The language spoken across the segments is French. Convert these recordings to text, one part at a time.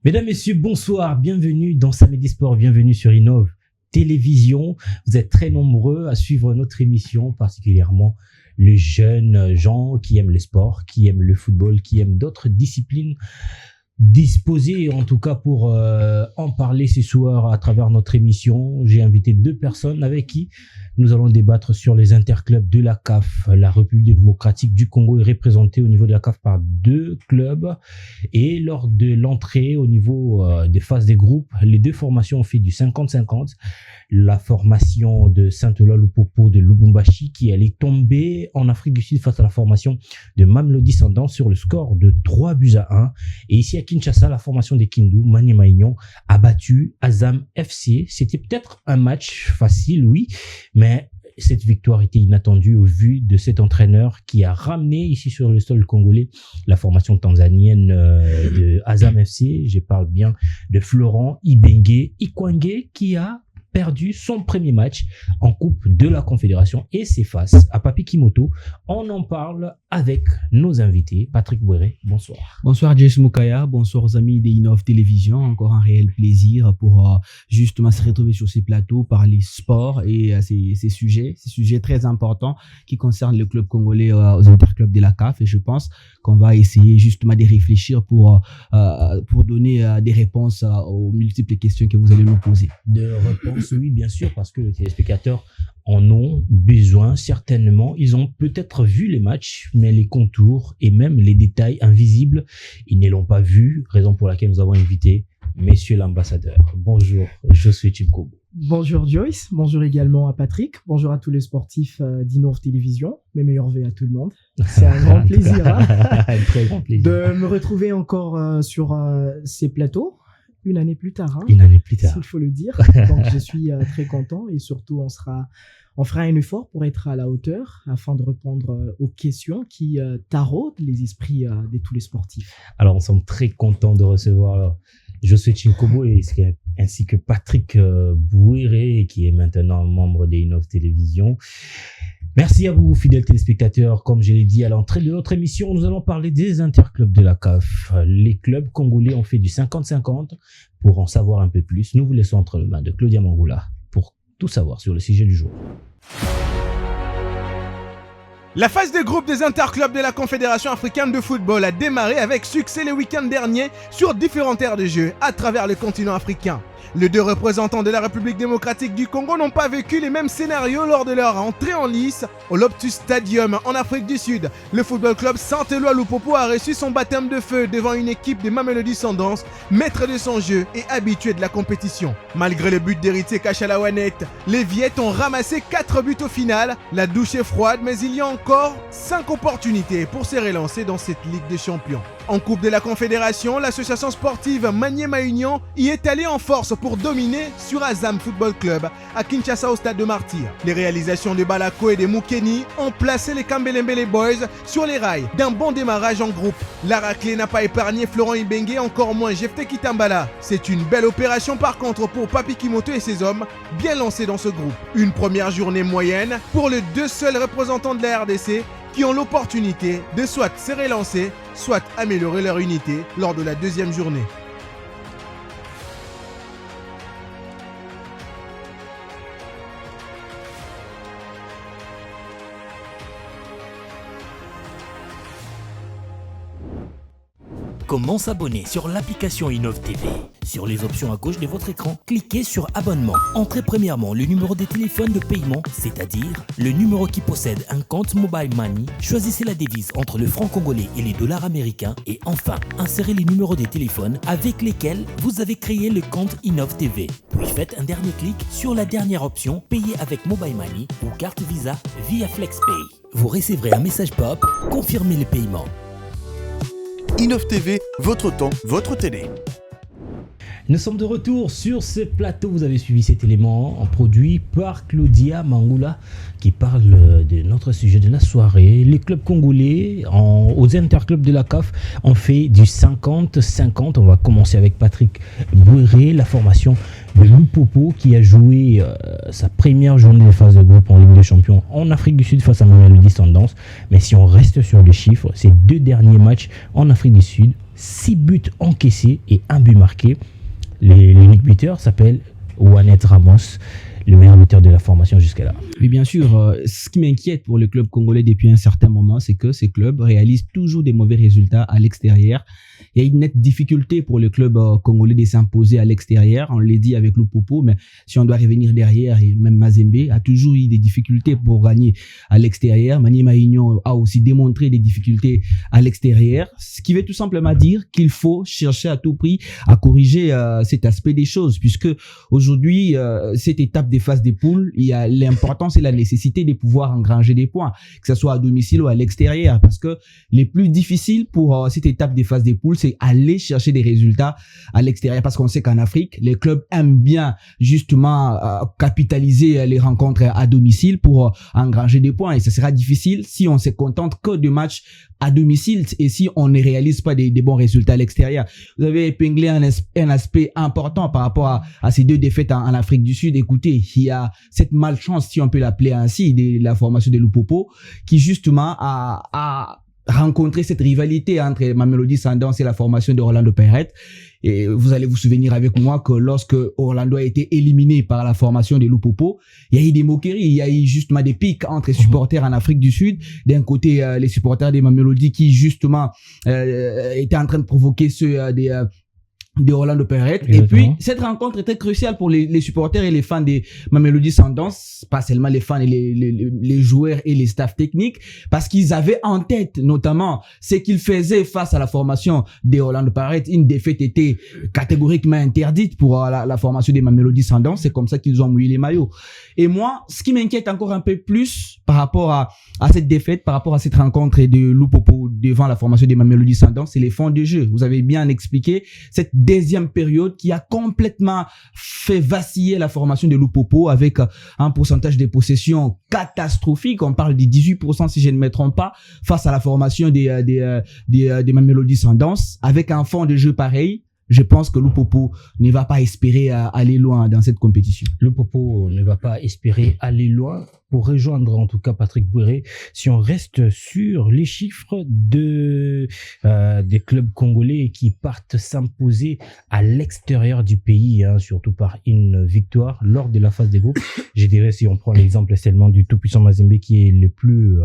Mesdames, Messieurs, bonsoir, bienvenue dans Samedi Sport, bienvenue sur Innov Télévision. Vous êtes très nombreux à suivre notre émission, particulièrement les jeunes gens qui aiment le sport, qui aiment le football, qui aiment d'autres disciplines, disposés en tout cas pour en parler ce soir à travers notre émission. J'ai invité deux personnes avec qui nous allons débattre sur les interclubs de la CAF. La République démocratique du Congo est représentée au niveau de la CAF par deux clubs et lors de l'entrée au niveau des phases des groupes, les deux formations ont fait du 50-50. La formation de Saint-Ola-Lupopo de Lubumbashi qui allait tomber en Afrique du Sud face à la formation de Mamelodi Sundowns sur le score de 3-1. Et ici à Kinshasa, la formation des Kindu, Maniema Union, a battu Azam FC. C'était peut-être un match facile, oui, mais cette victoire était inattendue au vu de cet entraîneur qui a ramené ici sur le sol congolais la formation tanzanienne de Azam FC. Je parle bien de Florent Ibenge Ikwange qui a perdu son premier match en Coupe de la Confédération et c'est face à Papi Kimoto. On en parle avec nos invités. Patrick Bouéré, bonsoir. Bonsoir Jess Moukaya, bonsoir aux amis d'Innov Télévision. Encore un réel plaisir pour justement se retrouver sur ces plateaux, parler sport et ces sujets très importants qui concernent le club congolais aux interclubs de la CAF. Et je pense qu'on va essayer justement de réfléchir pour donner des réponses aux multiples questions que vous allez nous poser. De réponses, oui, bien sûr, parce que les téléspectateurs en ont besoin, certainement. Ils ont peut-être vu les matchs, mais les contours et même les détails invisibles, ils ne l'ont pas vu, raison pour laquelle nous avons invité Messieurs l'ambassadeur. Bonjour, je suis Tim Kobo. Bonjour Joyce, bonjour également à Patrick, bonjour à tous les sportifs d'Innov Télévision, mes meilleurs vœux à tout le monde. C'est un grand plaisir un très grand plaisir de me retrouver encore sur ces plateaux. Une année plus tard, Une année plus tard, il faut le dire. Donc je suis très content et surtout on fera un effort pour être à la hauteur afin de répondre aux questions qui taraudent les esprits de tous les sportifs. Alors, nous sommes très contents de recevoir Josué Chinkobo ainsi que Patrick Bouéré, qui est maintenant membre d'Innov Télévision. Merci à vous, fidèles téléspectateurs. Comme je l'ai dit à l'entrée de notre émission, nous allons parler des interclubs de la CAF. Les clubs congolais ont fait du 50-50. Pour en savoir un peu plus, nous vous laissons entre les mains de Claudia Mangoula pour tout savoir sur le sujet du jour. La phase de groupe des interclubs de la Confédération africaine de football a démarré avec succès le week-end dernier sur différentes aires de jeu à travers le continent africain. Les deux représentants de la République démocratique du Congo n'ont pas vécu les mêmes scénarios lors de leur entrée en lice au Loptus Stadium en Afrique du Sud. Le football club Saint-Éloi-Lupopo a reçu son baptême de feu devant une équipe de Mamelodi Sundowns, maître de son jeu et habitué de la compétition. Malgré le but d'héritier Kachalawanet, les Viettes ont ramassé 4 buts au final. La douche est froide, mais il y a encore 5 opportunités pour se relancer dans cette Ligue des Champions. En Coupe de la Confédération, l'association sportive Maniema Union y est allée en force pour dominer sur Azam Football Club à Kinshasa au stade de Martyr. Les réalisations de Balako et de Moukeni ont placé les Kambelembele Boys sur les rails d'un bon démarrage en groupe. La raclée n'a pas épargné Florent Ibenge, encore moins Jefte Kitambala. C'est une belle opération par contre pour Papi Kimoto et ses hommes, bien lancés dans ce groupe. Une première journée moyenne pour les deux seuls représentants de la RDC qui ont l'opportunité de soit se relancer, soit améliorer leur unité lors de la deuxième journée. Comment s'abonner sur l'application Innov TV? Sur les options à gauche de votre écran, cliquez sur Abonnement. Entrez premièrement le numéro de téléphone de paiement, c'est-à-dire le numéro qui possède un compte Mobile Money. Choisissez la devise entre le franc congolais et les dollars américains. Et enfin, insérez les numéros de téléphone avec lesquels vous avez créé le compte Innov TV. Puis faites un dernier clic sur la dernière option, payer avec Mobile Money ou carte Visa via FlexPay. Vous recevrez un message pop, confirmez le paiement. Innov TV, votre temps, votre télé. Nous sommes de retour sur ce plateau. Vous avez suivi cet élément produit par Claudia Mangoula qui parle de notre sujet de la soirée. Les clubs congolais aux interclubs de la CAF ont fait du 50-50. On va commencer avec Patrick Bouéré. La formation de Loupopo qui a joué sa première journée de phase de groupe en Ligue des Champions en Afrique du Sud face à Mamelodi Sundowns. Mais si on reste sur les chiffres, ces 2 derniers matchs en Afrique du Sud, 6 buts encaissés et 1 but marqué. L'unique buteur s'appelle Wanet Ramos, le meilleur buteur de la formation jusqu'à là. Oui, bien sûr. Ce qui m'inquiète pour le club congolais depuis un certain moment, c'est que ces clubs réalisent toujours des mauvais résultats à l'extérieur. Il y a une nette difficulté pour le club congolais de s'imposer à l'extérieur. On l'a dit avec Loupopo, mais si on doit revenir derrière, et même Mazembe a toujours eu des difficultés pour gagner à l'extérieur. Maniema Union a aussi démontré des difficultés à l'extérieur. Ce qui veut tout simplement dire qu'il faut chercher à tout prix à corriger cet aspect des choses, puisque aujourd'hui, cette étape des phases des poules, il y a l'importance et la nécessité de pouvoir engranger des points, que ce soit à domicile ou à l'extérieur, parce que les plus difficiles pour cette étape des phases des poules, c'est aller chercher des résultats à l'extérieur, parce qu'on sait qu'en Afrique, les clubs aiment bien justement capitaliser les rencontres à domicile pour engranger des points, et ça sera difficile si on se contente que de matchs à domicile et si on ne réalise pas des bons résultats à l'extérieur. Vous avez épinglé un aspect important par rapport à ces 2 défaites en Afrique du Sud. Écoutez, il y a cette malchance, si on peut l'appeler ainsi, de la formation de Loupopo, qui justement a rencontré cette rivalité entre Mamelodi Sundowns et la formation de Orlando Pirates. Et vous allez vous souvenir avec moi que lorsque Orlando a été éliminé par la formation de Loupopo, il y a eu des moqueries, il y a eu justement des pics entre les supporters en Afrique du Sud. D'un côté, les supporters des Mamelodi qui justement étaient en train de provoquer ceux de Orlando Pirates. Et puis, cette rencontre était cruciale pour les supporters et les fans des Mamelodi Sundowns, pas seulement les fans et les joueurs et les staffs techniques, parce qu'ils avaient en tête, notamment, ce qu'ils faisaient face à la formation des Orlando Pirates. Une défaite était catégoriquement interdite pour la formation des Mamelodi Sundowns. C'est comme ça qu'ils ont mouillé les maillots. Et moi, ce qui m'inquiète encore un peu plus par rapport à cette défaite, par rapport à cette rencontre de Loupopo devant la formation des Mamelodi Sundowns, c'est les fonds de jeu. Vous avez bien expliqué cette deuxième période qui a complètement fait vaciller la formation de Loupopo avec un pourcentage de possession catastrophique. On parle de 18% si je ne me trompe pas, face à la formation des Mamelodi Sundowns. Avec un fond de jeu pareil, je pense que Loupopo ne va pas espérer aller loin dans cette compétition. Loupopo ne va pas espérer aller loin. Pour rejoindre en tout cas Patrick Bouéré, si on reste sur les chiffres des clubs congolais qui partent s'imposer à l'extérieur du pays, surtout par une victoire lors de la phase des groupes, je dirais, si on prend l'exemple seulement du tout-puissant Mazembe qui est le plus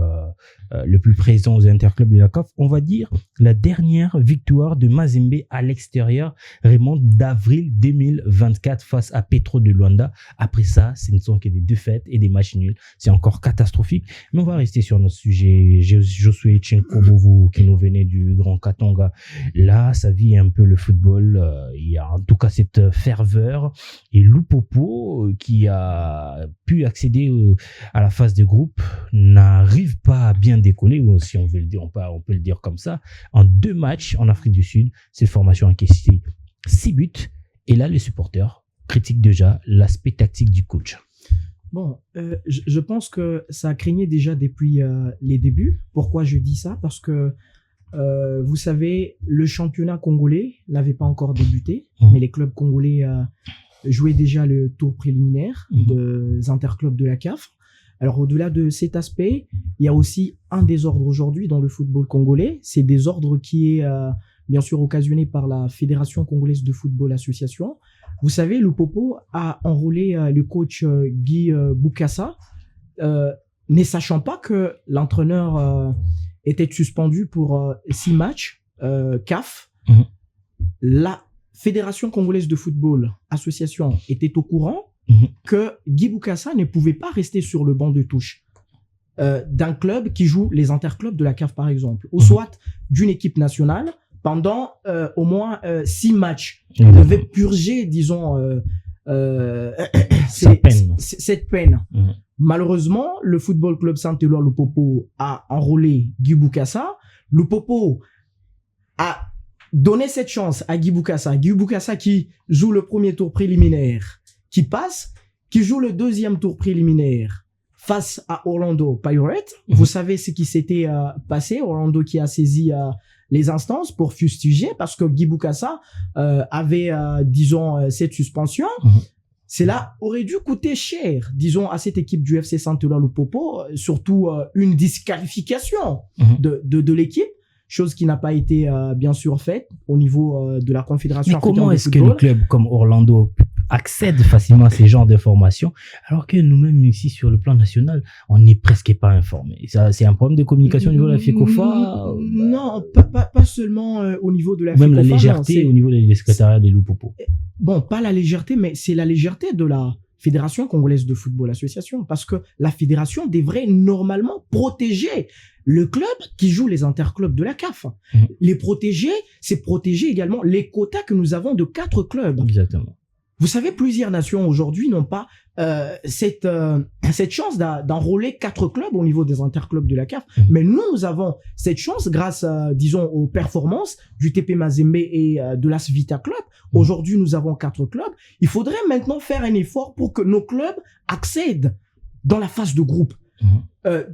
présent aux interclubs de la CAF, on va dire la dernière victoire de Mazembe à l'extérieur remonte d'avril 2024 face à Petro de Luanda. Après ça, ce ne sont que des défaites et des matchs nuls. C'est encore catastrophique. Mais on va rester sur notre sujet. Josué Tchenkobovu qui nous venait du Grand Katanga. Là, ça vit un peu le football. Il y a en tout cas cette ferveur. Et Loupopo, qui a pu accéder à la phase de groupe, n'arrive pas à bien décoller, ou si on veut le dire, on peut le dire comme ça. En 2 matchs en Afrique du Sud, cette formation a encaissé 6 buts. Et là, les supporters critiquent déjà l'aspect tactique du coach. Bon, je pense que ça craignait déjà depuis les débuts. Pourquoi je dis ça? Parce que, vous savez, le championnat congolais n'avait pas encore débuté, mais les clubs congolais jouaient déjà le tour préliminaire des interclubs de la CAF. Alors, au-delà de cet aspect, il y a aussi un désordre aujourd'hui dans le football congolais. C'est désordre qui est bien sûr occasionné par la Fédération congolaise de football association. Vous savez, Loupopo a enrôlé le coach Guy Bukasa, ne sachant pas que l'entraîneur était suspendu pour 6 matchs CAF. La Fédération congolaise de football association était au courant que Guy Bukasa ne pouvait pas rester sur le banc de touche d'un club qui joue les interclubs de la CAF, par exemple, ou soit d'une équipe nationale pendant au moins 6 matchs. Il devait purger, disons, cette peine. Malheureusement, le Football Club Saint-Éloi Loupopo a enrôlé Guy Bukasa. Loupopo a donné cette chance à Guy Bukasa. Guy Bukasa qui joue le premier tour préliminaire, qui passe, qui joue le deuxième tour préliminaire face à Orlando Pirates. Vous savez ce qui s'était passé. Orlando qui a saisi les instances pour fustiger parce que Guy Bukasa avait, disons, cette suspension. Cela aurait dû coûter cher, disons, à cette équipe du FC Saint-Eloi Lupopo, surtout une disqualification de l'équipe, chose qui n'a pas été bien sûr faite au niveau de la Confédération Mais africaine comment de est-ce que football. le club comme Orlando accède facilement à ces genres d'informations, alors que nous-mêmes ici sur le plan national, on n'est presque pas informés? Ça, c'est un problème de communication au niveau de la FECOFA? Non, pas seulement au niveau de la Même la FECOFA, légèreté non, au niveau des secrétariats des Lupopo. bon, pas la légèreté, mais c'est la légèreté de la Fédération congolaise de football association, parce que la fédération devrait normalement protéger le club qui joue les interclubs de la CAF. Les protéger, c'est protéger également les quotas que nous avons de 4 clubs. Exactement. Vous savez, plusieurs nations aujourd'hui n'ont pas cette chance d'enrôler 4 clubs au niveau des interclubs de la CAF. Mais nous avons cette chance grâce, disons, aux performances du TP Mazembe et de l'AS Vita Club. Aujourd'hui, nous avons 4 clubs. Il faudrait maintenant faire un effort pour que nos clubs accèdent dans la phase de groupe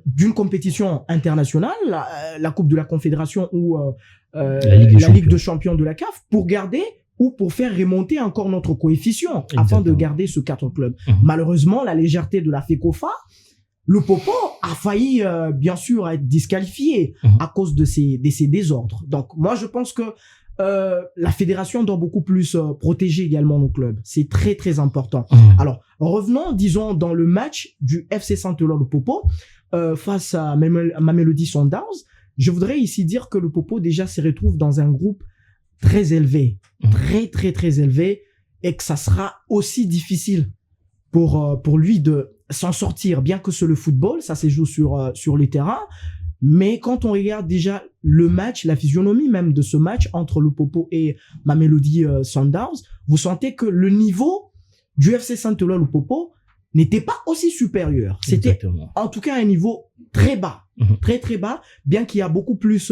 d'une compétition internationale, la Coupe de la Confédération ou la Ligue de Champions de la CAF, pour garder ou pour faire remonter encore notre coefficient. Exactement. Afin de garder ce 4 clubs. Malheureusement, la légèreté de la FECOFA, le Popo a failli bien sûr être disqualifié à cause de ces désordres. Donc moi je pense que la fédération doit beaucoup plus protéger également nos clubs. C'est très très important. Alors revenons, disons, dans le match du FC Saint-Eloi le Popo face à Mamelodi Sundowns. Je voudrais ici dire que le Popo déjà se retrouve dans un groupe très élevé, très élevé, et que ça sera aussi difficile pour lui de s'en sortir, bien que c'est le football, ça se joue sur le terrain. Mais quand on regarde déjà le match, la physionomie même de ce match entre le Popo et Mamelodi Sundowns, vous sentez que le niveau du FC Saint-Eloi le Popo n'était pas aussi supérieur. C'était en tout cas un niveau très bas. Très bas, bien qu'il y a beaucoup plus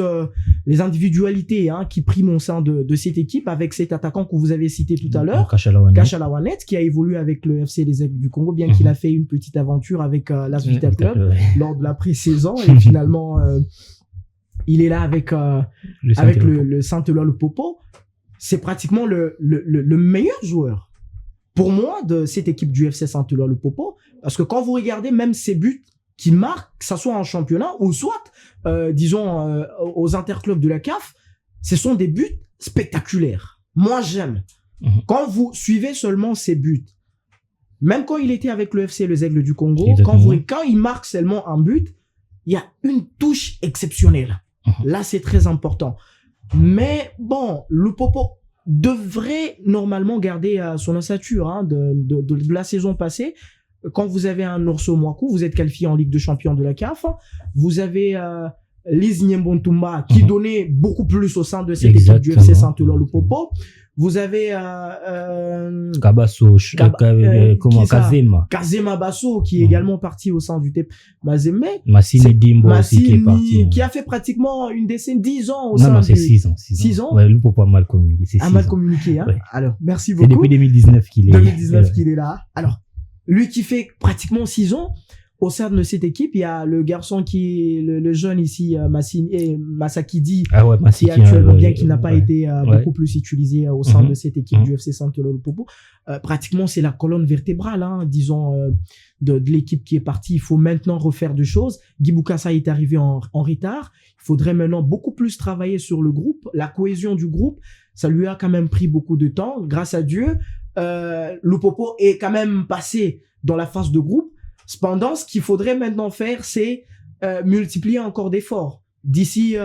les individualités qui priment au sein de cette équipe, avec cet attaquant que vous avez cité tout à l'heure, Kachalawanet, qui a évolué avec le FC Les Aigles du Congo, bien qu'il a fait une petite aventure avec l'AS Vita Club lors de la pré-saison, et finalement il est là avec le Saint-Eloi le Popo. C'est pratiquement le meilleur joueur pour moi de cette équipe du FC Saint-Eloi le Popo, parce que quand vous regardez même ses buts qui marquent, que ça soit en championnat ou soit, disons, aux interclubs de la CAF, ce sont des buts spectaculaires. Moi, j'aime. Quand vous suivez seulement ces buts, même quand il était avec le FC Les Aigles du Congo, quand il marque seulement un but, il y a une touche exceptionnelle. Là, c'est très important. Mais bon, le Popo devrait normalement garder son ossature de la saison passée. Quand vous avez un Orso Mwaku, vous êtes qualifié en Ligue de Champions de la CAF. Vous avez Liz Nyembontumba qui donnait beaucoup plus au sein de cette équipe du FC Saint-Eloi le Popo. Vous avez Kazema Basso qui est également parti au sein du TP Mazembe. Massine Dimbo aussi qui est parti. Qui a fait pratiquement une décennie, 10 ans au sein du... Non, c'est 6 ans. 6 ans. Ouais, le Popo a mal communiqué. Mal communiqué, hein. Ouais. Alors, merci beaucoup. C'est depuis 2019 qu'il est 2019 qu'il est là. Alors, lui qui fait pratiquement 6 ans, au sein de cette équipe, il y a le garçon qui est le jeune ici, Masakidi, qui est actuellement bien qu'il n'a pas été beaucoup plus utilisé au sein de cette équipe du FC Saint-Eloi le Popo. Pratiquement, c'est la colonne vertébrale, disons, de l'équipe qui est partie. Il faut maintenant refaire des choses. Guy Boukassa est arrivé en retard. Il faudrait maintenant beaucoup plus travailler sur le groupe, la cohésion du groupe. Ça lui a quand même pris beaucoup de temps. Grâce à Dieu, le Popo est quand même passé dans la phase de groupe. Cependant, ce qu'il faudrait maintenant faire, c'est multiplier encore d'efforts. D'ici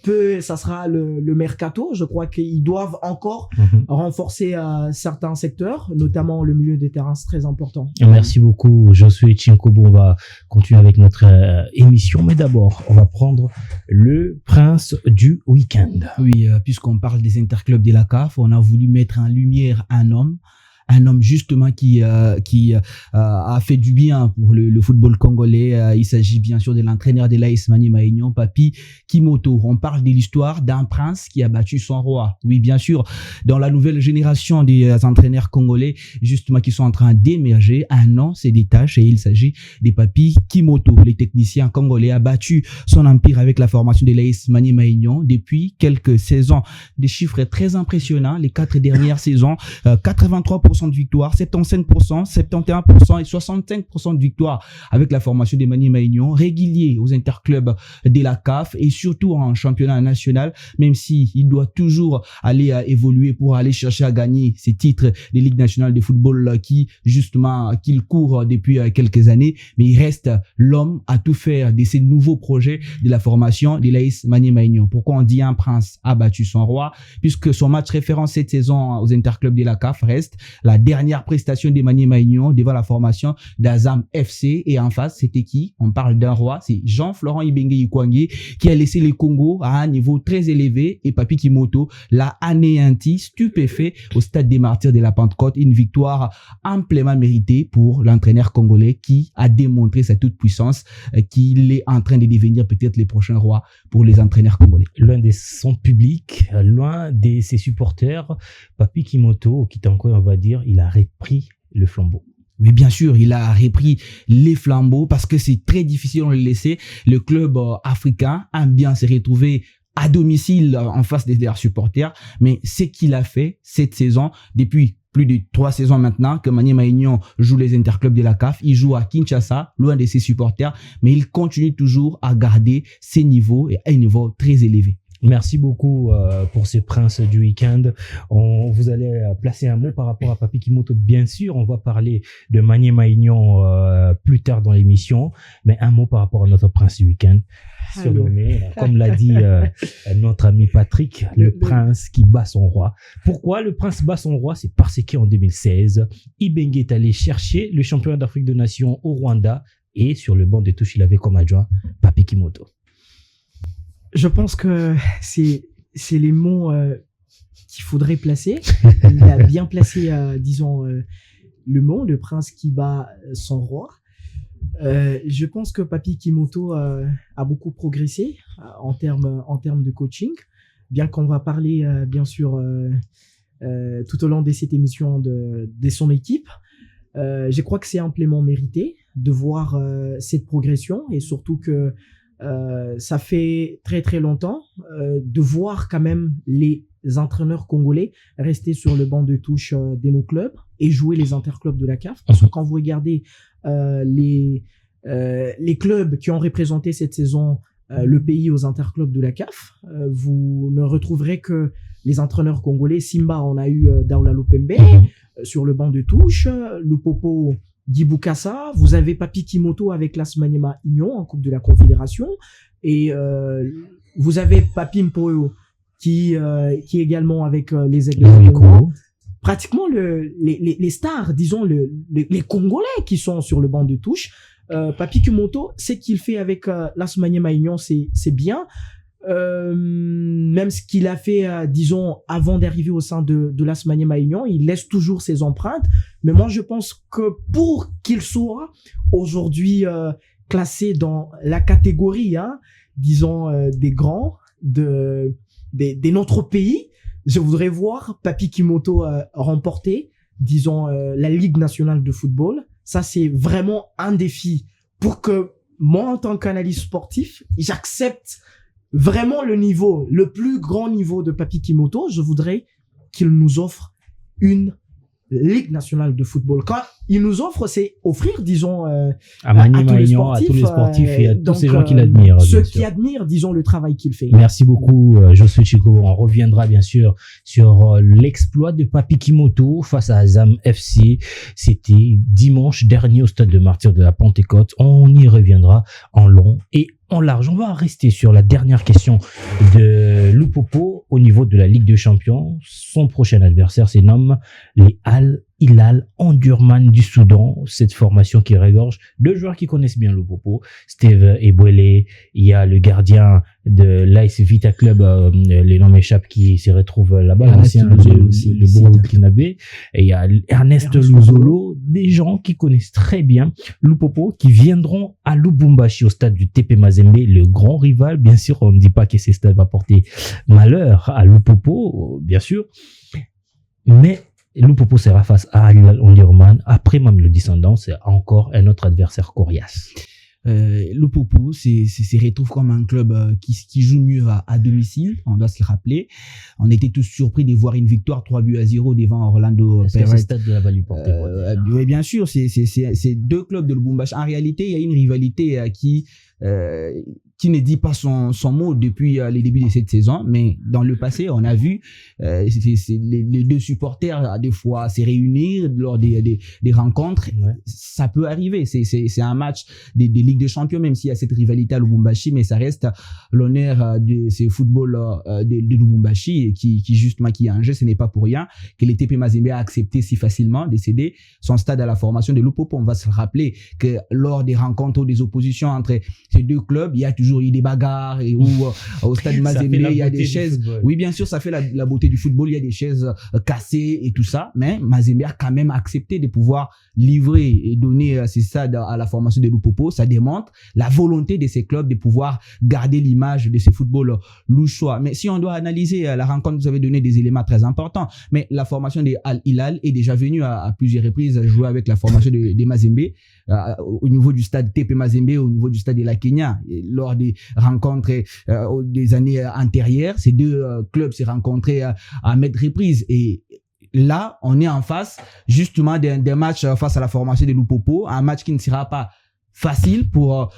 peu, ça sera le mercato. Je crois qu'ils doivent encore renforcer certains secteurs, notamment le milieu des terrains, c'est très important. Merci beaucoup, Josué Chinkobo. On va continuer avec notre émission, mais d'abord, on va prendre le prince du week-end. Oui, puisqu'on parle des interclubs de la CAF, on a voulu mettre en lumière un homme justement qui a fait du bien pour le football congolais. Il s'agit bien sûr de l'entraîneur de l'AS Maniema Union, Papi Kimoto. On parle de l'histoire d'un prince qui a battu son roi. Oui, bien sûr, dans la nouvelle génération des entraîneurs congolais, justement, qui sont en train d'émerger, un nom se détache et il s'agit de Papi Kimoto. Le technicien congolais a battu son empire avec la formation de l'AS Maniema Union depuis quelques saisons. Des chiffres très impressionnants. Les 4 dernières saisons, 83% 80% de victoire, 75%, 71% et 65% de victoire avec la formation des Maniema Union, régulier aux interclubs de la CAF et surtout en championnat national, même si il doit toujours aller évoluer pour aller chercher à gagner ces titres des ligues nationales de football qu'il court depuis quelques années, mais il reste l'homme à tout faire de ces nouveaux projets de la formation de l'AS Maniema Union. Pourquoi on dit un prince a battu son roi? Puisque son match référence cette saison aux interclubs de la CAF reste la dernière prestation des Maniema Union devant la formation d'Azam FC, et en face c'était qui? On parle d'un roi, c'est Jean-Florent Ibenge Ikwangi qui a laissé les Congo à un niveau très élevé, et Papi Kimoto l'a anéanti, stupéfait au stade des Martyrs de la Pentecôte. Une victoire amplement méritée pour l'entraîneur congolais qui a démontré sa toute puissance, qu'il est en train de devenir peut-être les prochains rois pour les entraîneurs congolais. Loin de son public, loin de ses supporters, Papi Kimoto, Kitankoy, on va dire, il a repris le flambeau. Oui, bien sûr, il a repris les flambeaux parce que c'est très difficile de le laisser. Le club africain aime bien se retrouver à domicile en face des supporters, mais ce qu'il a fait cette saison, depuis plus de 3 saisons maintenant que Maniema Union joue les interclubs de la CAF, il joue à Kinshasa, loin de ses supporters, mais il continue toujours à garder ses niveaux et à un niveau très élevé. Merci beaucoup pour ce prince du week-end. Vous allez placer un mot par rapport à Papi Kimoto. Bien sûr, on va parler de Maniema Union plus tard dans l'émission, mais un mot par rapport à notre prince du week-end. Surnommé, comme l'a dit notre ami Patrick, le prince qui bat son roi. Pourquoi le prince bat son roi? C'est parce qu'en 2016, Ibenge est allé chercher le championnat d'Afrique des Nations au Rwanda, et sur le banc de touche, il avait comme adjoint Papi Kimoto. Je pense que c'est les mots qu'il faudrait placer. Il a bien placé, disons, le mot, le prince qui bat son roi. Je pense que Papi Kimoto a beaucoup progressé en termes de coaching, bien qu'on va parler, bien sûr, tout au long de cette émission de son équipe. Je crois que c'est amplement mérité de voir cette progression, et surtout que ça fait très très longtemps de voir quand même les entraîneurs congolais rester sur le banc de touche de nos clubs et jouer les interclubs de la CAF. Parce que quand vous regardez les clubs qui ont représenté cette saison le pays aux interclubs de la CAF, vous ne retrouverez que les entraîneurs congolais. Simba, on a eu Daoula Lopembe sur le banc de touche, Lupopo Guy Boukassa, vous avez Papi Kimoto avec l'AS Maniema Union en Coupe de la Confédération, et vous avez Papi Mpoyo qui est également avec les Aigles du Congo. Pratiquement les stars, disons les Congolais qui sont sur le banc de touche. Papi Kimoto, ce qu'il fait avec l'AS Maniema Union, c'est bien. Même ce qu'il a fait, disons, avant d'arriver au sein de l'AS Maniema Union, il laisse toujours ses empreintes. Mais moi, je pense que pour qu'il soit aujourd'hui classé dans la catégorie, disons, des grands de notre pays, je voudrais voir Papi Kimoto remporter, disons, la Ligue nationale de football. Ça, c'est vraiment un défi pour que moi, en tant qu'analyste sportif, j'accepte vraiment le plus grand niveau de Papi Kimoto. Je voudrais qu'il nous offre une Ligue nationale de football. Quand il nous offre, c'est offrir, disons, à tous les sportifs et à tous ces gens qui l'admirent. Ceux qui admirent, disons, le travail qu'il fait. Merci beaucoup, Josué Chico. On reviendra bien sûr sur l'exploit de Papi Kimoto face à Azam FC. C'était dimanche dernier au stade de Martyrs de la Pentecôte. On y reviendra en long et en large. On va rester sur la dernière question de Lupopo au niveau de la Ligue des Champions. Son prochain adversaire se nomme les Al Hilal Omdurman du Soudan. Cette formation qui regorge deux joueurs qui connaissent bien Lupopo, Steve Ebouele. Il y a le gardien de l'AS Vita Club, les noms m'échappent, qui se retrouve là-bas, l'ancien, le Burkinabé. Et il y a Ernest Luzolo, des gens qui connaissent très bien Lupopo, qui viendront à Lubumbashi au stade du TP Mazembe, le grand rival. Bien sûr, on ne dit pas que ce stade va porter malheur à Lupopo, bien sûr. Mais Lupopo sera face à Al Hilal Omdurman. Après même le descendant, c'est encore un autre adversaire coriace. Lupopo se retrouve comme un club qui joue mieux à domicile, on doit se le rappeler. On était tous surpris de voir une victoire 3-0 devant Orlando Pirates. C'est le stade de la Value Portée. Oui, bien sûr, c'est deux clubs de Lubumbashi. En réalité, il y a une rivalité qui ne dit pas son mot depuis les débuts de cette saison, mais dans le passé, on a vu les deux supporters des fois se réunir lors des rencontres. Ouais. Ça peut arriver, c'est un match des Ligues des Champions, même s'il y a cette rivalité à Lubumbashi, mais ça reste l'honneur de ce football de Lubumbashi qui justement qui est en jeu. Ce n'est pas pour rien que le TP Mazembe a accepté si facilement de céder son stade à la formation de Lupopo. On va se rappeler que lors des rencontres ou des oppositions entre ces deux clubs, il y a toujours eu des bagarres ou au stade Mazembe il y a des chaises. Oui, bien sûr, ça fait la beauté du football. Il y a des chaises cassées et tout ça, mais Mazembe a quand même accepté de pouvoir livrer et donner ces stades à la formation de Lupopo. Ça démontre la volonté de ces clubs de pouvoir garder l'image de ce football louchois. Mais si on doit analyser la rencontre, vous avez donné des éléments très importants. Mais la formation de Al Hilal est déjà venue à plusieurs reprises jouer avec la formation de Mazembe au niveau du stade TP Mazembe, au niveau du stade de la Kenya. Et lors des rencontres des années antérieures, ces deux clubs se rencontraient à maintes reprises. Et là, on est en face justement d'un match face à la formation de Lupopo, un match qui ne sera pas facile pour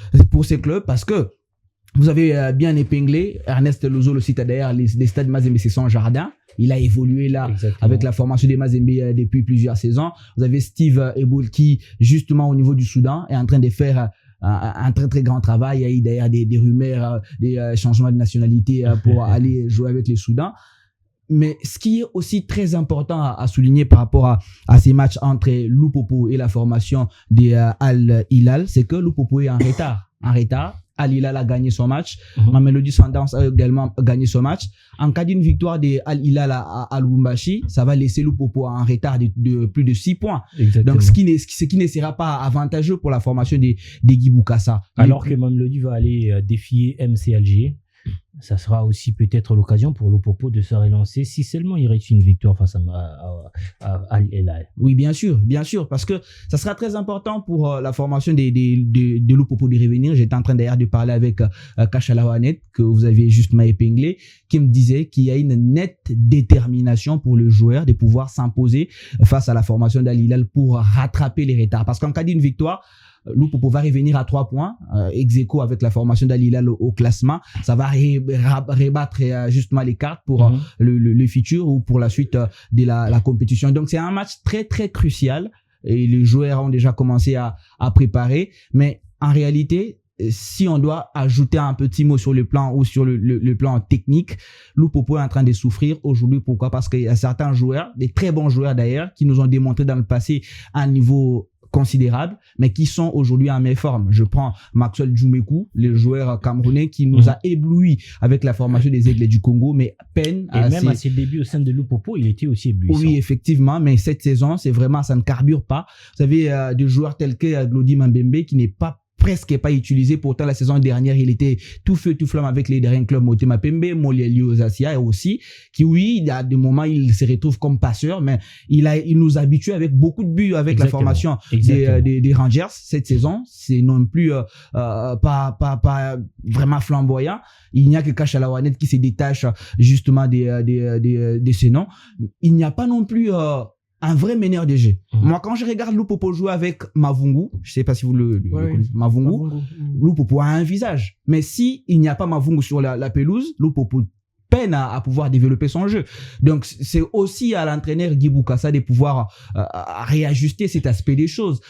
ces clubs parce que vous avez bien épinglé, Ernest Lozo le cite d'ailleurs, les stades Mazembe c'est son jardin. Il a évolué là. Exactement. Avec la formation des Mazembe depuis plusieurs saisons. Vous avez Steve Eboul qui justement au niveau du Soudan est en train de faire un très très grand travail. Il y a eu d'ailleurs des rumeurs, des changements de nationalité pour aller jouer avec les Soudans. Mais ce qui est aussi très important à souligner par rapport à ces matchs entre Lupopo et la formation des Al Hilal, c'est que Lupopo est en retard. Al Hilal a gagné son match. Mamelodi Sundowns a également gagné son match. En cas d'une victoire de Al Hilal à Lubumbashi, ça va laisser Lupopo en retard de plus de 6 points. Exactement. Donc, ce qui ne sera pas avantageux pour la formation des Guy Bokassa. Alors que Mamelodi va aller défier MC Alger. Ça sera aussi peut-être l'occasion pour Lupopo de se relancer si seulement il réussit une victoire face à Al Hilal. Oui, bien sûr, parce que ça sera très important pour la formation de Lupopo de revenir. J'étais en train d'ailleurs de parler avec Kachalawanet, que vous aviez justement épinglé, qui me disait qu'il y a une nette détermination pour le joueur de pouvoir s'imposer face à la formation d'Al Hilal pour rattraper les retards. Parce qu'en cas d'une victoire, Lupopo va revenir à 3 points, ex-aequo avec la formation d'Al Hilal au classement. Ça va rebattre justement les cartes pour le futur ou pour la suite de la compétition. Donc c'est un match très très crucial et les joueurs ont déjà commencé à préparer. Mais en réalité, si on doit ajouter un petit mot sur le plan ou sur le plan technique, Lupopo est en train de souffrir aujourd'hui. Pourquoi? Parce qu'il y a certains joueurs, des très bons joueurs d'ailleurs, qui nous ont démontré dans le passé un niveau considérables, mais qui sont aujourd'hui en meilleure forme. Je prends Maxwell Djoumekou, le joueur camerounais qui nous a ébloui avec la formation des Aigles du Congo, mais peine à même à ses débuts au sein de Lupopo, il était aussi éblouissant. Oui, effectivement, mais cette saison, c'est vraiment, ça ne carbure pas. Vous avez des joueurs tels que Glody Mambembe qui n'est presque pas utilisé. Pourtant, la saison dernière, il était tout feu, tout flamme avec les derniers clubs Motema Pembe, Molielio Zacia aussi, qui, oui, il y a des moments, il se retrouve comme passeur, mais il nous habitue avec beaucoup de buts avec la formation des Rangers cette saison. C'est non plus pas vraiment flamboyant. Il n'y a que Kachalawanet qui se détache justement de ces noms. Il n'y a pas non plus un vrai meneur de jeu. Moi, quand je regarde Lupopo jouer avec Mavungu, je sais pas si vous le connaissez, Mavungu. Lupopo a un visage. Mais si il n'y a pas Mavungu sur la pelouse, Lupopo peine à pouvoir développer son jeu. Donc, c'est aussi à l'entraîneur Guy Bokassa de pouvoir réajuster cet aspect des choses.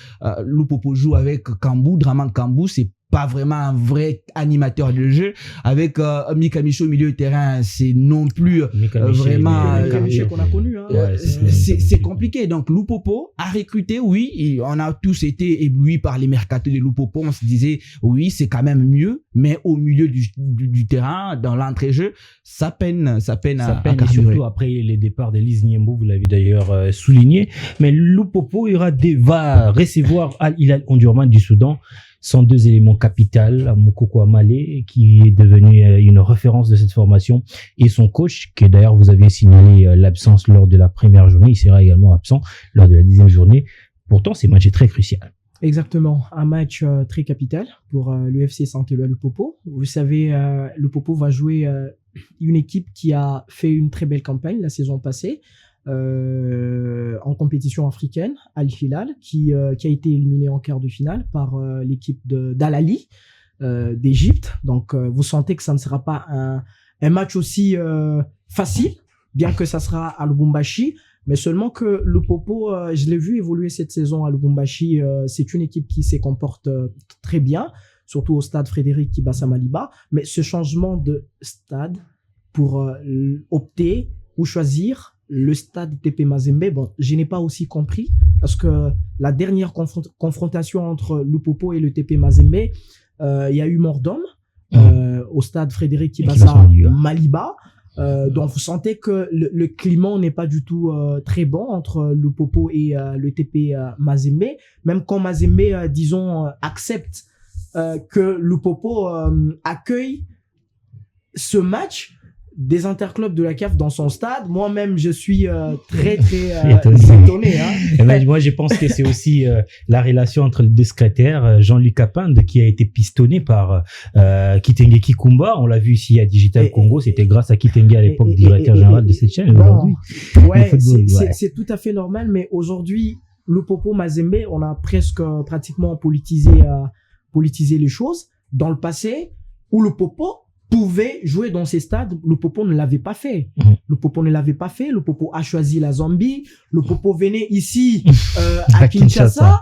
Lupopo joue avec Kambou, Draman Kambou, c'est pas vraiment un vrai animateur de jeu. Avec Mika Micho au milieu de terrain, c'est non plus vraiment qu'on a connu. Hein. C'est compliqué. Donc Lupopo a recruté, oui, et on a tous été éblouis par les mercato de Lupopo. On se disait, oui, c'est quand même mieux, mais au milieu du terrain, dans l'entrée-jeu, ça peine à et surtout après les départs d'Elise Niembo, vous l'avez d'ailleurs souligné. Mais Lupopo va recevoir Al Hilal Omdurman du Soudan. Sont 2 éléments capitaux, Moukoko Amale, qui est devenu une référence de cette formation, et son coach, qui d'ailleurs vous avez signalé l'absence lors de la première journée, il sera également absent lors de la 10e journée. Pourtant, ce match est très crucial. Exactement, un match très capital pour l'UFC Saint-Éloi Lupopo. Vous savez, Lupopo va jouer une équipe qui a fait une très belle campagne la saison passée en compétition africaine, Al Hilal, qui a été éliminé en quart de finale par l'équipe d'Al Ahly d'Égypte. Donc, vous sentez que ça ne sera pas un match aussi facile, bien que ça sera à Lubumbashi. Mais seulement que Lupopo, je l'ai vu évoluer cette saison à Lubumbashi. C'est une équipe qui se comporte très bien, surtout au stade Frédéric Kibasa Maliba. Mais ce changement de stade pour opter ou choisir le stade TP Mazembe, bon, je n'ai pas aussi compris parce que la dernière confrontation entre Lupopo et le TP Mazembe, il y a eu mort d'homme au stade Frédéric Kibasa Maliba. Donc vous sentez que le climat n'est pas du tout très bon entre Lupopo et le TP Mazembe, même quand Mazembe disons accepte que Lupopo accueille ce match des interclubs de la CAF dans son stade. Moi-même je suis très étonné hein. Et ben, moi je pense que c'est aussi la relation entre les deux secrétaires, Jean-Luc Apinde qui a été pistonné par Kitenge Kikumba. On l'a vu ici à Digital Congo, c'était grâce à Kitenge à l'époque directeur général de cette chaîne. Aujourd'hui c'est tout à fait normal, mais aujourd'hui Lupopo Mazembe, on a presque pratiquement politisé les choses. Dans le passé où Lupopo pouvait jouer dans ces stades, Lupopo ne l'avait pas fait. Lupopo ne l'avait pas fait. Lupopo a choisi la Zambie. Lupopo venait ici à Kinshasa.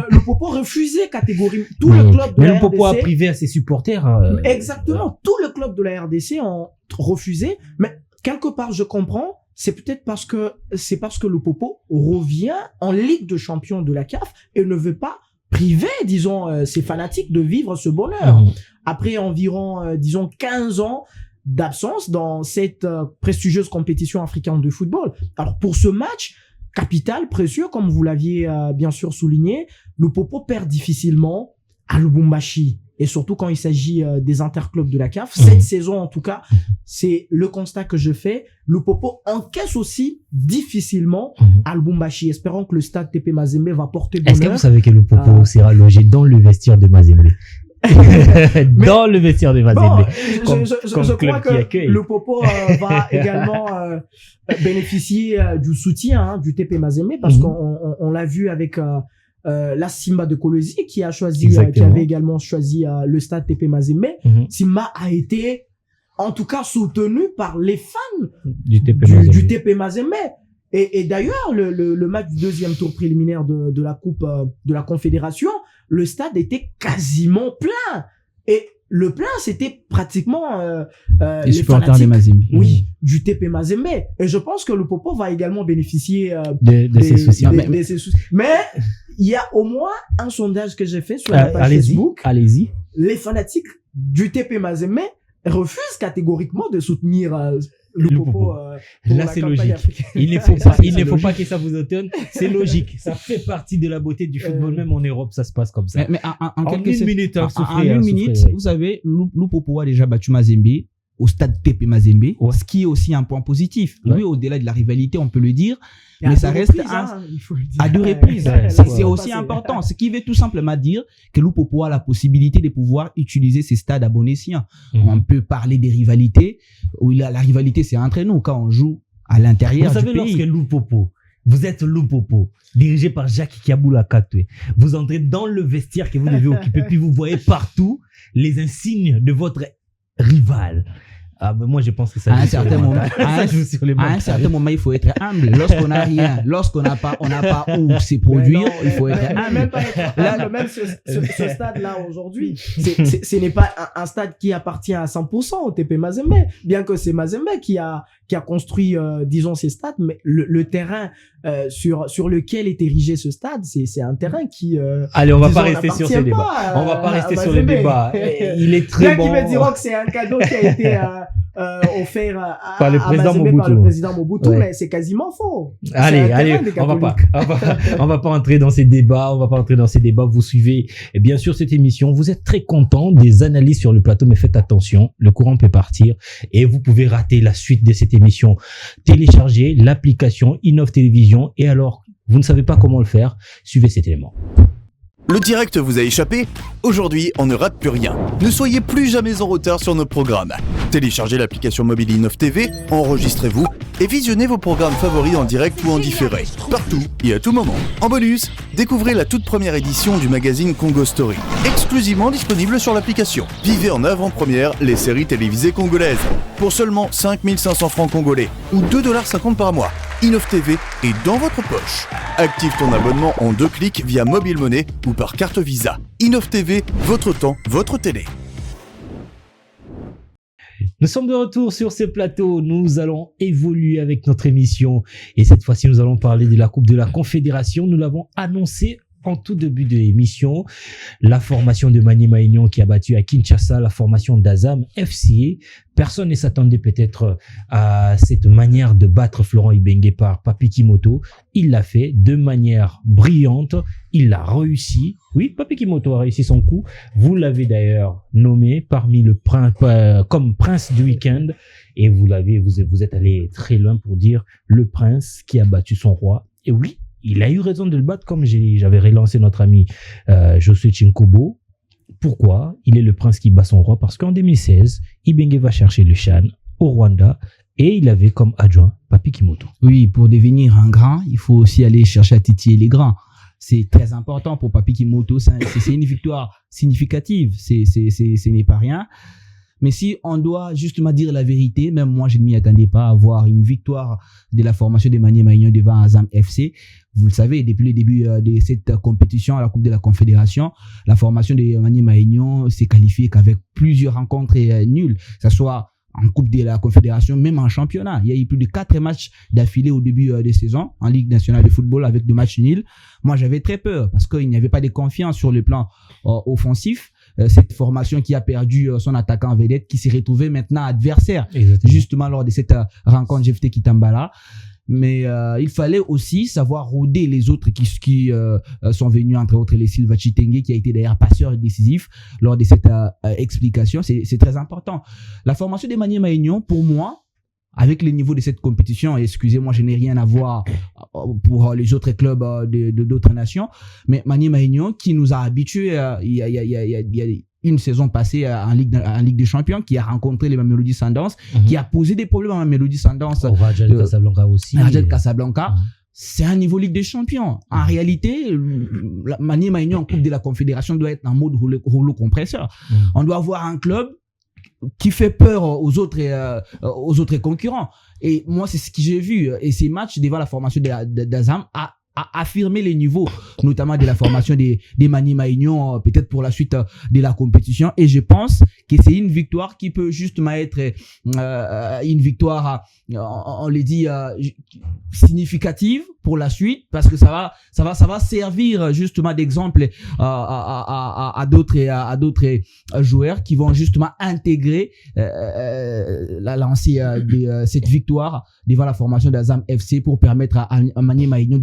Lupopo refusait catégoriquement tout le club de la RDC. Mais Lupopo a privé à ses supporters. Exactement. Tout le club de la RDC ont refusé. Mais quelque part, je comprends. C'est peut-être parce que Lupopo revient en Ligue de Champions de la CAF et ne veut pas priver, disons, ses fanatiques de vivre ce bonheur. Après environ, disons, 15 ans d'absence dans cette prestigieuse compétition africaine de football. Alors, pour ce match capital, précieux, comme vous l'aviez bien sûr souligné, Lupopo perd difficilement à Lubumbashi. Et surtout quand il s'agit des interclubs de la CAF. Cette saison, en tout cas, c'est le constat que je fais. Lupopo encaisse aussi difficilement à Lubumbashi. Espérons que le stade TP Mazembe va porter bonheur. Est-ce que vous savez que Lupopo sera logé dans le vestiaire de Mazembe? Dans le vestiaire de Mazembe. Bon, je crois que Lupopo va également bénéficier du soutien du TP Mazembe parce qu'on l'a vu avec la Simba de Kolwezi qui avait également choisi le stade TP Mazembe. Simba a été en tout cas soutenu par les fans du TP Mazembe. Et d'ailleurs, le match du deuxième tour préliminaire de la Coupe de la Confédération, le stade était quasiment plein. Et le plein, c'était pratiquement les supporters des Mazembe. Oui, du TP Mazembe. Et je pense que Lupopo va également bénéficier de ces soucis. Mais il y a au moins un sondage que j'ai fait sur la page Facebook. Allez-y. Les fanatiques du TP Mazembe refusent catégoriquement de soutenir Lupopo. Là, c'est logique. Il ne faut pas que ça vous étonne. C'est logique. Ça fait partie de la beauté du football. Même en Europe, ça se passe comme ça. Mais en une minute, vous savez, Lupopo a déjà battu Mazembe au stade TP Mazembe, ce qui est aussi un point positif. Oui, au-delà de la rivalité, on peut le dire, mais ça reste à deux reprises. C'est aussi important. Ce qui veut tout simplement dire que Lupopo a la possibilité de pouvoir utiliser ces stades à bon escient. On peut parler des rivalités, où la rivalité c'est entre nous quand on joue à l'intérieur du pays. Vous savez, lorsque Lupopo, vous êtes Lupopo, dirigé par Jacques Kiaboula Katwe, vous entrez dans le vestiaire que vous devez occuper, puis vous voyez partout les insignes de votre rival. Ah, ben moi, je pense que ça à un certain moment, il faut être humble. Lorsqu'on n'a rien, lorsqu'on n'a pas où se produire, il faut être humble. Même ce stade-là, aujourd'hui, ce n'est pas un stade qui appartient à 100% au TP Mazembe. Bien que c'est Mazembe qui a construit, disons, ces stades, mais le terrain, sur lequel est érigé ce stade, c'est un terrain qui, allez, on va pas rester sur ce débat. On va pas rester sur le débat. Il est très bon. Il y a qui me diront que c'est un cadeau qui a été, offert par le président Mobutu, mais c'est quasiment faux. Allez, on va pas entrer dans ces débats, vous suivez, et bien sûr, cette émission, vous êtes très content des analyses sur le plateau, mais faites attention, le courant peut partir, et vous pouvez rater la suite de cette émission. Téléchargez l'application Innov Télévision, et alors, vous ne savez pas comment le faire, suivez cet élément. Le direct vous a échappé? Aujourd'hui, on ne rate plus rien. Ne soyez plus jamais en retard sur nos programmes. Téléchargez l'application mobile Innov TV, enregistrez-vous et visionnez vos programmes favoris en direct ou en différé, partout et à tout moment. En bonus, découvrez la toute première édition du magazine Congo Story, exclusivement disponible sur l'application. Vivez en avant-première les séries télévisées congolaises pour seulement 5500 francs congolais ou 2,50 $ par mois. Innov TV est dans votre poche. Active ton abonnement en 2 clics via mobile money ou par carte Visa. Innov TV, votre temps, votre télé. Nous sommes de retour sur ce plateau. Nous allons évoluer avec notre émission. Et cette fois-ci, nous allons parler de la Coupe de la Confédération. Nous l'avons annoncé en tout début de l'émission. La formation de Maniema Union qui a battu à Kinshasa la formation d'Azam FC. Personne ne s'attendait peut-être à cette manière de battre Florent Ibenge par Papi Kimoto. Il l'a fait de manière brillante. Il l'a réussi. Oui, Papi Kimoto a réussi son coup. Vous l'avez d'ailleurs nommé parmi le comme prince du week-end. Et vous êtes allé très loin pour dire le prince qui a battu son roi. Et oui, il a eu raison de le battre, comme j'avais relancé notre ami Josué Chinkobo. Pourquoi? Il est le prince qui bat son roi parce qu'en 2016, Ibenge va chercher le Chan au Rwanda et il avait comme adjoint Papi Kimoto. Oui, pour devenir un grand, il faut aussi aller chercher à titiller les grands. C'est très important pour Papi Kimoto. C'est une victoire significative. Ce n'est pas rien. Mais si on doit justement dire la vérité, même moi, je ne m'y attendais pas à voir une victoire de la formation de Maniema Union devant Azam FC. Vous le savez, depuis le début de cette compétition à la Coupe de la Confédération, la formation de Maniema Union s'est qualifiée qu'avec plusieurs rencontres nulles, que ce soit en Coupe de la Confédération, même en championnat. Il y a eu plus de 4 matchs d'affilée au début des saisons en Ligue nationale de football avec 2 matchs nuls. Moi, j'avais très peur parce qu'il n'y avait pas de confiance sur le plan offensif. Cette formation qui a perdu son attaquant vedette, qui s'est retrouvé maintenant adversaire. Exactement. Justement lors de cette rencontre Jefte Kitambala. Mais il fallait aussi savoir rôder les autres qui sont venus, entre autres les Silva Chitenge, qui a été d'ailleurs passeur décisif lors de cette explication. C'est très important. La formation des Maniema Union, pour moi, avec le niveau de cette compétition, excusez-moi, je n'ai rien à voir pour les autres clubs d'autres nations, mais Maniema Union qui nous a habitués il y a une saison passée en Ligue des Champions, qui a rencontré les Mamelodi Sundowns, qui a posé des problèmes à Mamelodi Sundowns. Au Raja de Casablanca aussi. Raja de Casablanca. C'est un niveau Ligue des Champions. En réalité, Maniema Union en Coupe de la Confédération doit être en mode rouleau compresseur. On doit avoir un club qui fait peur aux autres concurrents. Et moi, c'est ce que j'ai vu. Et ces matchs devant la formation d'Azam a affirmé les niveaux, notamment de la formation des Maniema Union, peut-être pour la suite de la compétition. Et je pense que c'est une victoire qui peut justement être une victoire, on le dit, significative pour la suite, parce que ça va servir justement d'exemple à d'autres joueurs qui vont justement intégrer la lancée de cette victoire devant la formation d'Azam FC pour permettre à Maniema Union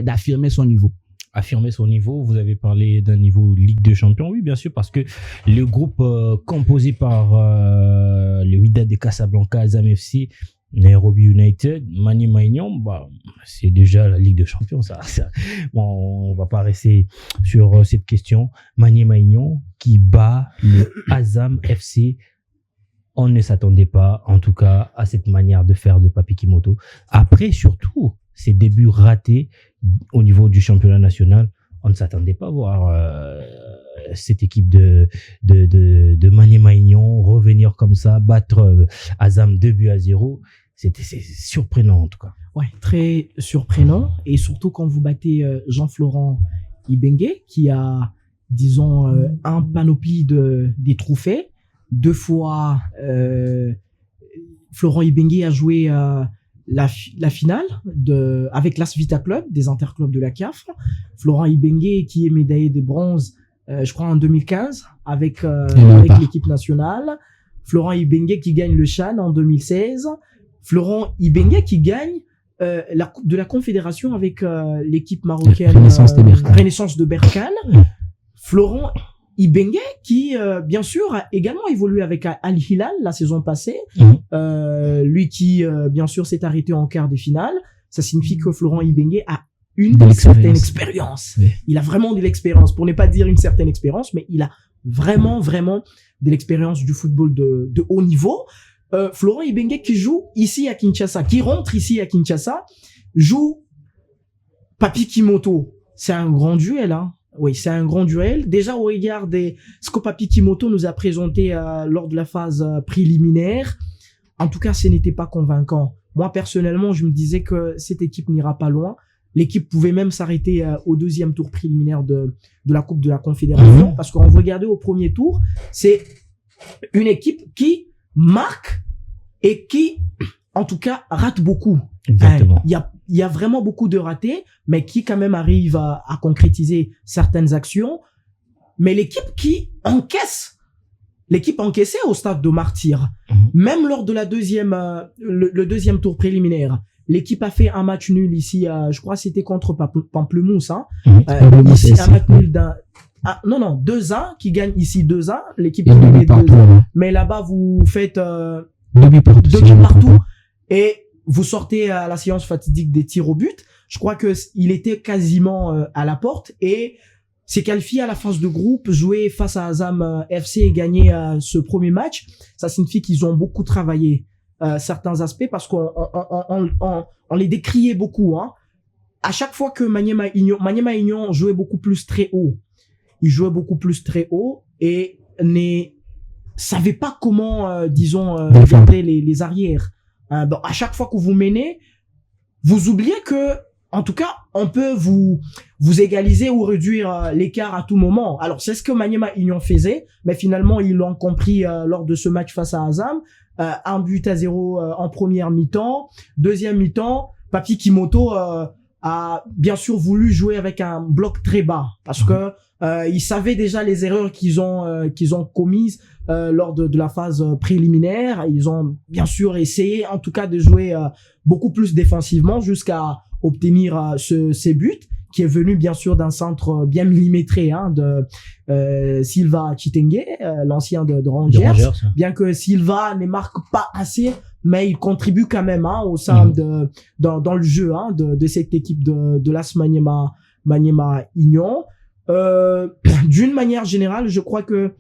d'affirmer son niveau. Affirmer son niveau, vous avez parlé d'un niveau Ligue des Champions, oui bien sûr, parce que le groupe composé par le Wydad de Casablanca, Azam FC, Nairobi United, Maniema Union, c'est déjà la Ligue des Champions, ça. Bon, on va pas rester sur cette question. Maniema Union qui bat le Azam FC. On ne s'attendait pas, en tout cas, à cette manière de faire de Papi Kimoto. Après, surtout, ses débuts ratés au niveau du championnat national, on ne s'attendait pas à voir cette équipe de Maniema Union revenir comme ça, battre Azam 2-0. C'est surprenant en tout cas. Ouais, très surprenant. Et surtout quand vous battez Jean-Florent Ibenge, qui a, disons, un panoplie des trophées. 2 fois, Florent Ibenge a joué la finale avec l'As Vita Club des interclubs de la CAF. Florent Ibenge qui est médaillé de bronze, je crois en 2015 avec l'équipe nationale. Florent Ibenge qui gagne le CHAN en 2016. Florent Ibenge qui gagne la Coupe de la Confédération avec l'équipe marocaine Renaissance de Berkane. Florent Ibenge qui, bien sûr, a également évolué avec Al Hilal la saison passée. Lui qui, bien sûr, s'est arrêté en quart de finale. Ça signifie que Florent Ibenge a certaine expérience. Oui. Il a vraiment de l'expérience, pour ne pas dire une certaine expérience, mais il a vraiment de l'expérience du football de haut niveau. Florent Ibenge qui joue ici à Kinshasa, qui rentre ici à Kinshasa, joue Papi Kimoto. C'est un grand duel, hein. Oui, c'est un grand duel. Déjà, au regard de ce que Papi Kimoto nous a présenté lors de la phase préliminaire, en tout cas, ce n'était pas convaincant. Moi, personnellement, je me disais que cette équipe n'ira pas loin. L'équipe pouvait même s'arrêter au deuxième tour préliminaire de la Coupe de la Confédération, parce qu'on regardait au premier tour, c'est une équipe qui marque et qui, en tout cas, rate beaucoup. Exactement. Il y a vraiment beaucoup de ratés, mais qui quand même arrive à concrétiser certaines actions. Mais l'équipe qui encaisse, l'équipe encaissée au stade de martyr, même lors de la le deuxième tour préliminaire, l'équipe a fait un match nul ici, je crois que c'était contre Pamplemousse, hein. Ici, un match nul 2-1, qui gagne ici 2-1, l'équipe qui gagne 2-1. Mais là-bas, vous faites, 2 buts partout. Et vous sortez à la séance fatidique des tirs au but. Je crois que il était quasiment à la porte et s'est qualifié à la phase de groupe, jouer face à Azam FC et gagner ce premier match. Ça signifie qu'ils ont beaucoup travaillé certains aspects parce qu'on les décriait beaucoup, hein. À chaque fois que Maniema Union jouait beaucoup plus très haut. Il jouait beaucoup plus très haut et ne savait pas comment, garder les arrières. Bon, à chaque fois que vous menez, vous oubliez que, en tout cas, on peut vous égaliser ou réduire l'écart à tout moment. Alors, c'est ce que Maniema Union faisait, mais finalement, ils l'ont compris lors de ce match face à Azam. 1-0 en première mi-temps. Deuxième mi-temps, Papi Kimoto a bien sûr voulu jouer avec un bloc très bas parce que ils savaient déjà les erreurs qu'ils ont commises lors de la phase préliminaire. Ils ont bien sûr essayé en tout cas de jouer beaucoup plus défensivement jusqu'à obtenir ces buts qui est venu bien sûr d'un centre bien millimétré, hein, de Silva Chitenge, l'ancien de Rangers. Bien que Silva ne marque pas assez, mais il contribue quand même, hein, au sein dans le jeu, hein, de cette équipe de l'AS Maniema Union. D'une manière générale, je crois que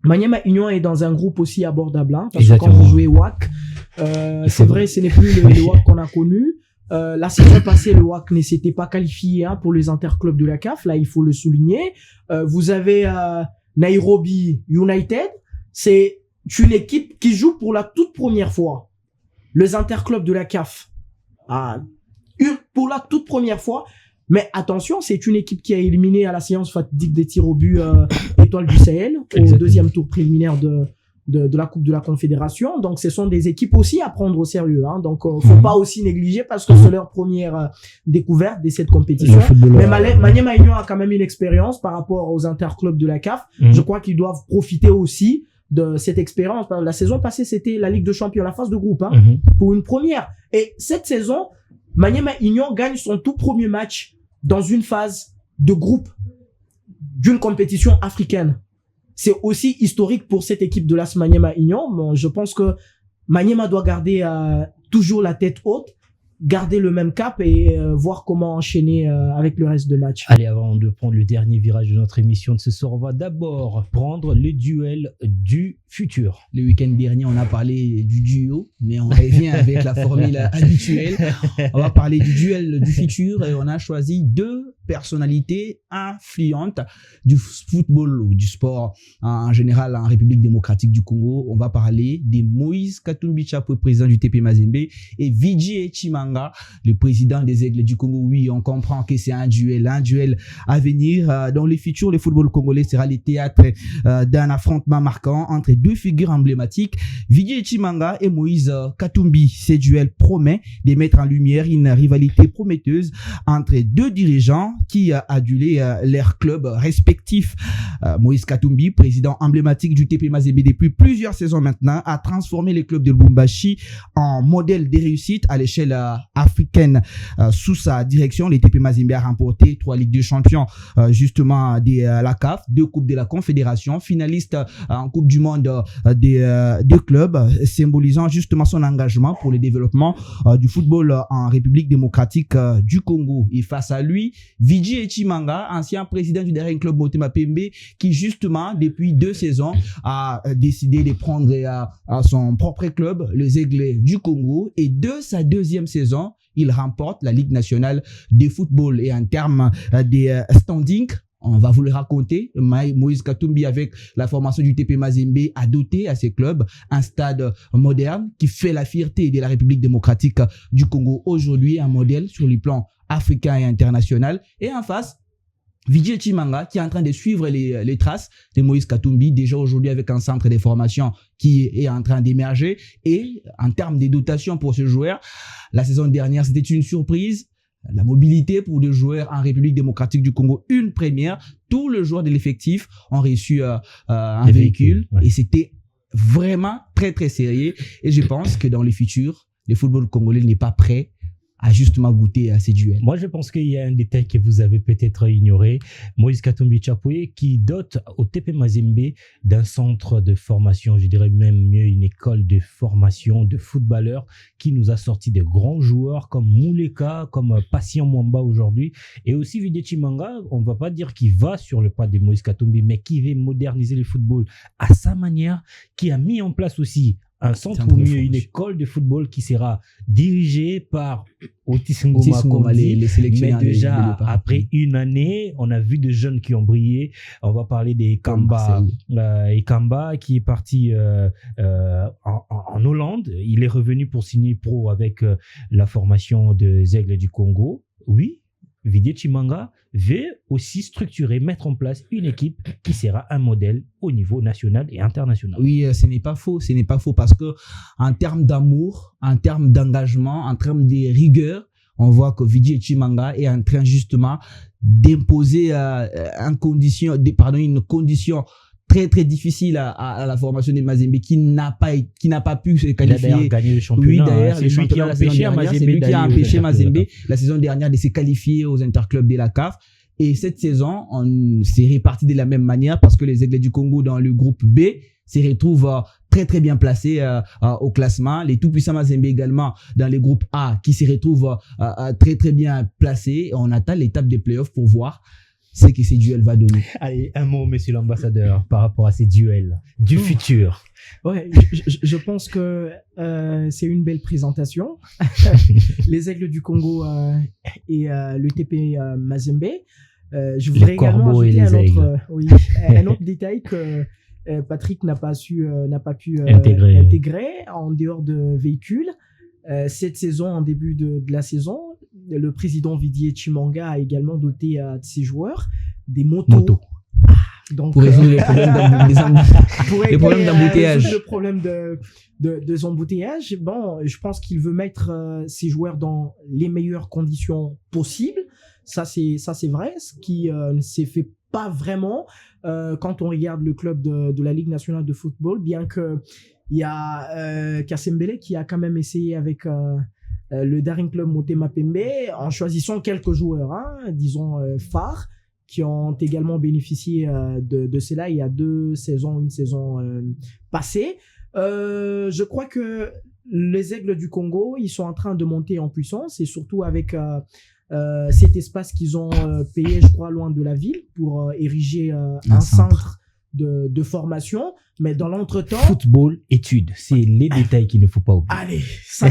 Maniema Union est dans un groupe aussi abordable, hein, parce que quand vous jouez WAC, c'est vrai, ce n'est plus le WAC qu'on a connu. La saison passée, le WAC ne s'était pas qualifié, hein, pour les interclubs de la CAF. Là, il faut le souligner. Vous avez Nairobi United. C'est une équipe qui joue pour la toute première fois les interclubs de la CAF. Pour la toute première fois. Mais attention, c'est une équipe qui a éliminé à la séance fatidique des tirs au but Étoile du Sahel au deuxième tour préliminaire de la Coupe de la Confédération. Donc, ce sont des équipes aussi à prendre au sérieux, hein. Donc, faut pas aussi négliger parce que c'est leur première découverte de cette compétition. Mais Maniema Union a quand même une expérience par rapport aux interclubs de la CAF. Je crois qu'ils doivent profiter aussi de cette expérience. La saison passée, c'était la Ligue de Champions, la phase de groupe, hein, pour une première. Et cette saison, Maniema Union gagne son tout premier match dans une phase de groupe d'une compétition africaine. C'est aussi historique pour cette équipe de l'AS Maniema Union. Bon, je pense que Maniema doit garder toujours la tête haute, garder le même cap et voir comment enchaîner avec le reste de match. Allez, avant de prendre le dernier virage de notre émission de ce soir, on va d'abord prendre le duel du futur. Le week-end dernier, on a parlé du duo, mais on revient avec la formule habituelle. On va parler du duel du futur et on a choisi 2 personnalités influentes du football ou du sport en général en République démocratique du Congo. On va parler de Moïse Katumbi Chapwe, président du TP Mazembe, et Vijay Chimanga, le président des Aigles du Congo. Oui, on comprend que c'est un duel à venir. Dans le futur, le football congolais sera le théâtre d'un affrontement marquant entre 2 figures emblématiques, Vijay Chimanga et Moïse Katumbi. Ce duel promet de mettre en lumière une rivalité prometteuse entre 2 dirigeants qui a adulé leurs clubs respectifs. Moïse Katumbi, président emblématique du TP Mazembe depuis plusieurs saisons maintenant, a transformé les clubs de Lubumbashi en modèle de réussite à l'échelle africaine. Sous sa direction, les TP Mazembe a remporté 3 Ligues des Champions, justement de la CAF, 2 Coupes de la Confédération, finaliste en Coupe du Monde des clubs, symbolisant justement son engagement pour le développement du football en République démocratique du Congo. Et face à lui, Vigi Echimanga, ancien président du dernier club Motema Pembe, qui justement depuis 2 saisons a décidé de prendre à son propre club, les Aigles du Congo, et de sa 2e saison, il remporte la Ligue nationale de football. Et en termes des standings, on va vous le raconter. Moïse Katumbi, avec la formation du TP Mazembe, a doté à ses clubs un stade moderne qui fait la fierté de la République démocratique du Congo aujourd'hui, un modèle sur le plan africain et international. Et en face, Vijay Chimanga, qui est en train de suivre les traces de Moïse Katumbi, déjà aujourd'hui avec un centre de formation qui est en train d'émerger. Et en termes de dotation pour ce joueur, la saison dernière, c'était une surprise. La mobilité pour des joueurs en République démocratique du Congo, une première. Tous les joueurs de l'effectif ont reçu un véhicule. Ouais. Et c'était vraiment très, très sérieux. Et je pense que dans le futur, le football congolais n'est pas prêt à justement goûter à ces duels. Moi, je pense qu'il y a un détail que vous avez peut-être ignoré. Moïse Katumbi Chapoué, qui dote au TP Mazembe d'un centre de formation, je dirais même mieux une école de formation de footballeurs qui nous a sorti des grands joueurs comme Mouleka, comme Patient Mwamba aujourd'hui. Et aussi Vijay Chimanga, on ne va pas dire qu'il va sur le pas de Moïse Katumbi, mais qui veut moderniser le football à sa manière, qui a mis en place aussi un centre ou mieux une école de football qui sera dirigée par Otis Ngoma, les sélectionneurs. Mais déjà, après une année, on a vu des jeunes qui ont brillé. On va parler des Kamba, Kamba qui est parti en Hollande. Il est revenu pour signer pro avec la formation des Aigles du Congo. Oui, Vijay Chimanga veut aussi structurer, mettre en place une équipe qui sera un modèle au niveau national et international. Oui, ce n'est pas faux parce que en termes d'amour, en termes d'engagement, en termes de rigueur, on voit que Vijay Chimanga est en train justement d'imposer une condition très très difficile à la formation de Mazembe qui n'a pas pu se qualifier. Il a d'ailleurs gagné le championnat. Oui, d'ailleurs, c'est lui qui a empêché Mazembe la saison dernière de se qualifier aux interclubs de la CAF. Et cette saison, on s'est réparti de la même manière parce que les Aigles du Congo dans le groupe B se retrouvent très très bien placés au classement. Les tout-puissants Mazembe également dans le groupe A qui se retrouvent très très bien placés. On attend l'étape des playoffs pour voir ce que ces duels va donner. Allez, un mot, monsieur l'ambassadeur, par rapport à ces duels du futur. Ouais, je pense que c'est une belle présentation. Les Aigles du Congo et le TP Mazembe. Je voudrais également ajouter un autre détail que Patrick n'a pas pu intégrer en dehors de véhicules. Cette saison, en début de la saison, le président Vijay Chimanga a également doté de ses joueurs des motos. Donc, pour résoudre les problèmes d'embouteillage. Le problème de embouteillage, bon, je pense qu'il veut mettre ses joueurs dans les meilleures conditions possibles. Ça c'est vrai, ce qui ne s'est fait pas vraiment quand on regarde le club de la Ligue nationale de football, bien que il y a Kassembele qui a quand même essayé avec le Daring Club Motema Pembe en choisissant quelques joueurs, disons phares, qui ont également bénéficié de cela il y a une saison passée. Je crois que les Aigles du Congo, ils sont en train de monter en puissance et surtout avec cet espace qu'ils ont payé, je crois, loin de la ville pour ériger un centre de formation, mais dans l'entretemps... Football, études, c'est les détails qu'il ne faut pas oublier. Allez, ça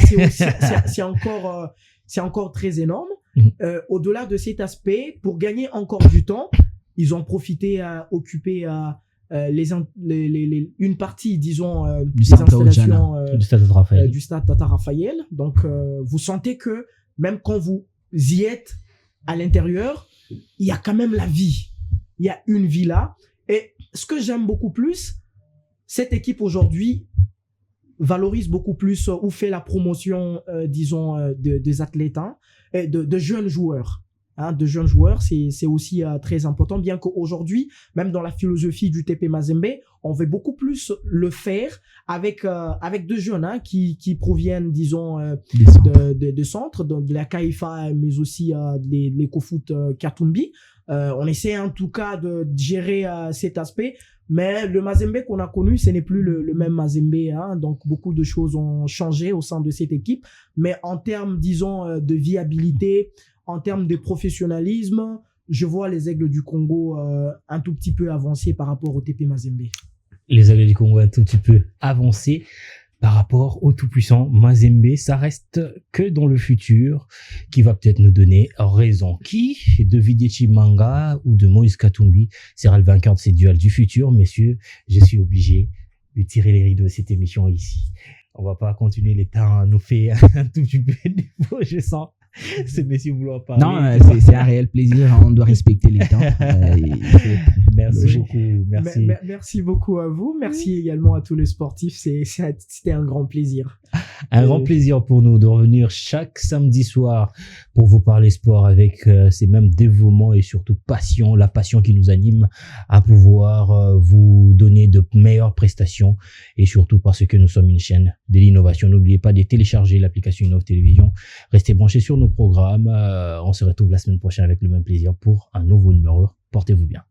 c'est encore très énorme. Au-delà de cet aspect, pour gagner encore du temps, ils ont profité à occuper une partie, disons, des installations du stade Tata Raphaël. Donc, vous sentez que même quand vous y êtes à l'intérieur, il y a quand même la vie. Il y a une vie là. Et ce que j'aime beaucoup plus, cette équipe aujourd'hui valorise beaucoup plus ou fait la promotion, disons, des athlètes, de jeunes joueurs. de jeunes joueurs, c'est aussi très important, bien qu'aujourd'hui, même dans la philosophie du TP Mazembe, on veut beaucoup plus le faire avec deux jeunes qui proviennent, disons, de centres, de la CAIFA, mais aussi de l'EcoFoot Katumbi. On essaie en tout cas de gérer cet aspect, mais le Mazembe qu'on a connu, ce n'est plus le même Mazembe, donc beaucoup de choses ont changé au sein de cette équipe, mais en termes, disons, de viabilité, en termes de professionnalisme, je vois les Aigles du Congo un tout petit peu avancés par rapport au TP Mazembe. Les Aigles du Congo un tout petit peu avancés par rapport au tout-puissant Mazembe. Ça reste que dans le futur qui va peut-être nous donner raison. Qui de Videchi Manga ou de Moïse Katumbi sera le vainqueur de ces duels du futur? Messieurs, je suis obligé de tirer les rideaux de cette émission ici. On va pas continuer, les temps nous fait un tout petit peu de défaut, je sens. Ces messieurs vouloir parler. Non, c'est un réel plaisir. On doit respecter les temps. Merci beaucoup. Merci. Merci beaucoup à vous. Merci également à tous les sportifs. C'était un grand plaisir. Un grand plaisir pour nous de revenir chaque samedi soir pour vous parler sport avec ces mêmes dévouements et surtout passion, la passion qui nous anime à pouvoir vous donner de meilleures prestations et surtout parce que nous sommes une chaîne de l'innovation. N'oubliez pas de télécharger l'application Innov Télévision. Restez branchés sur nos programmes. On se retrouve la semaine prochaine avec le même plaisir pour un nouveau numéro. Portez-vous bien.